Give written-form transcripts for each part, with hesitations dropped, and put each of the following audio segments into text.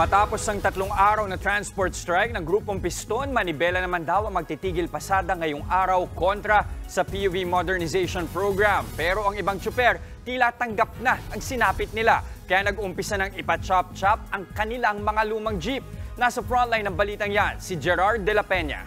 Matapos ang 3 araw na transport strike ng grupong Piston, manibela naman daw ang magtitigil pasada ngayong araw kontra sa PUV Modernization Program. Pero ang ibang tsuper, tila tanggap na ang sinapit nila. Kaya nag-umpisa ng ipa-chop-chop ang kanilang mga lumang jeep. Nasa frontline ng balitang yan, si Gerard de la Peña.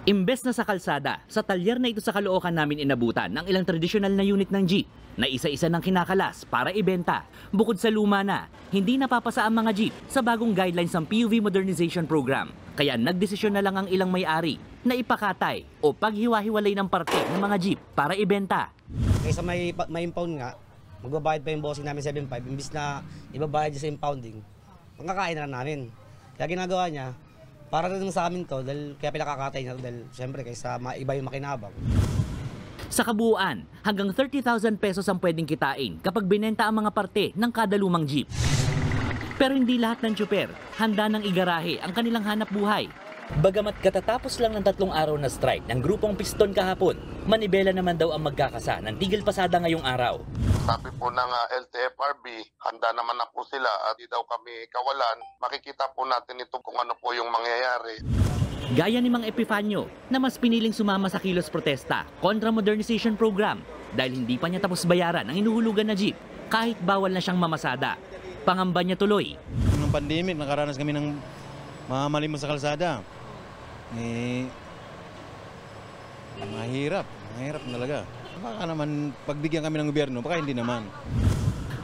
Imbes na sa kalsada, sa talyer na ito sa Caloocan namin inabutan ng ilang tradisyonal na unit ng jeep na isa-isa ng kinakalas para ibenta. Bukod sa luma na, hindi napapasa ang mga jeep sa bagong guidelines ng PUV Modernization Program. Kaya nagdesisyon na lang ang ilang may-ari na ipakatay o paghiwa-hiwalay ng parte ng mga jeep para ibenta. Kaysa may impound nga, magbabayad pa yung bossing namin 7.5, imbis na ibabayad sa impounding, pangkakain na lang namin. Kaya ginagawa niya, para rin sa amin to, dahil kaya pinakakatay niya dahil siyempre kaysa iba yung makinabang. Sa kabuuan, hanggang 30,000 pesos ang pwedeng kitain kapag binenta ang mga parte ng kada lumang jeep. Pero hindi lahat ng tsuper handa ng igarahe ang kanilang hanap buhay. Bagamat katatapos lang ng 3 araw na strike ng grupong Piston kahapon, manibela naman daw ang magkakasa ng tigil pasada ngayong araw. Sabi po ng LTFRB, handa naman na po sila at di daw kami kawalan. Makikita po natin ito kung ano po yung mangyayari. Gaya ni Mang Epifanio na mas piniling sumama sa kilos protesta kontra modernization program dahil hindi pa niya tapos bayaran ang inuhulugan na jeep kahit bawal na siyang mamasada. Pangamba niya tuloy. Nung pandemic, nakaranas kami ng mamalimos sa kalsada. Mahirap talaga. Baka naman pagbigyan kami ng gobyerno, baka hindi naman.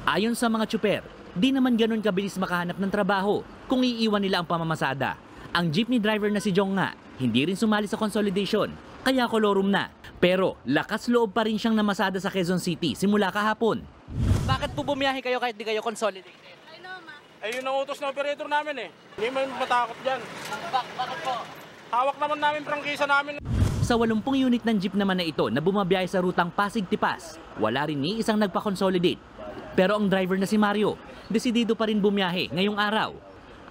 Ayon sa mga tsuper, di naman ganun kabilis makahanap ng trabaho kung iiwan nila ang pamamasada. Ang jeepney driver na si Jong nga, hindi rin sumali sa consolidation, kaya kolorum na. Pero lakas loob pa rin siyang namasada sa Quezon City simula kahapon. Bakit po bumiyahe kayo kahit di kayo consolidated? Ay, yun ang utos na operator namin eh. Hindi man matakot dyan. Bakit po? Hawak naman namin prangkisa namin. Sa 80 unit ng jeep naman na ito na bumabiyahe sa rutang Pasig-Tipas, wala rin ni isang nagpa-consolidate. Pero ang driver na si Mario, desidido pa rin bumiyahe ngayong araw.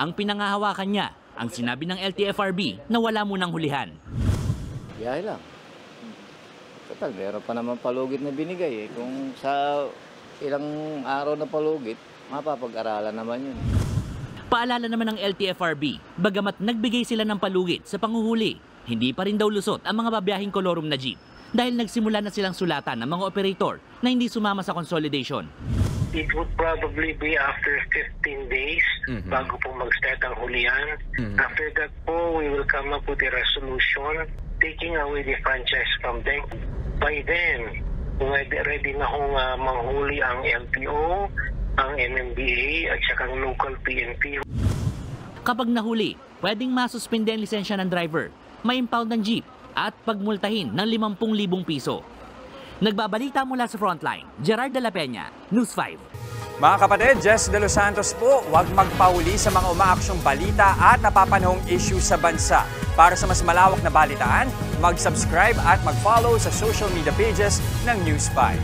Ang pinangahawakan niya, ang sinabi ng LTFRB na wala munang hulihan. Biyahe lang. Total, meron pa naman palugit na binigay eh. Kung sa ilang araw na palugit, mapapag-aralan naman yun. Paalala naman ng LTFRB, bagamat nagbigay sila ng palugit sa panghuhuli, hindi pa rin daw lusot ang mga babiyahing kolorum na jeep dahil nagsimula na silang sulatan ng mga operator na hindi sumama sa consolidation. It would probably be after 15 days bago po mag-start ang hulihan. After that po, we will come up with a resolution taking away the franchise from them. By then, ready na hong manghuli ang LTO, ang MMDA at saka ang local PNP. Kapag nahuli, pwedeng masuspinde ang lisensya ng driver, ma-impound ng jeep at pagmultahin ng 50,000 piso. Nagbabalita mula sa Frontline, Gerard de la Peña, News 5. Mga kapatid, Jess De Los Santos po, huwag magpahuli sa mga umaaksyong balita at napapanahong issue sa bansa. Para sa mas malawak na balitaan, mag-subscribe at mag-follow sa social media pages ng News 5.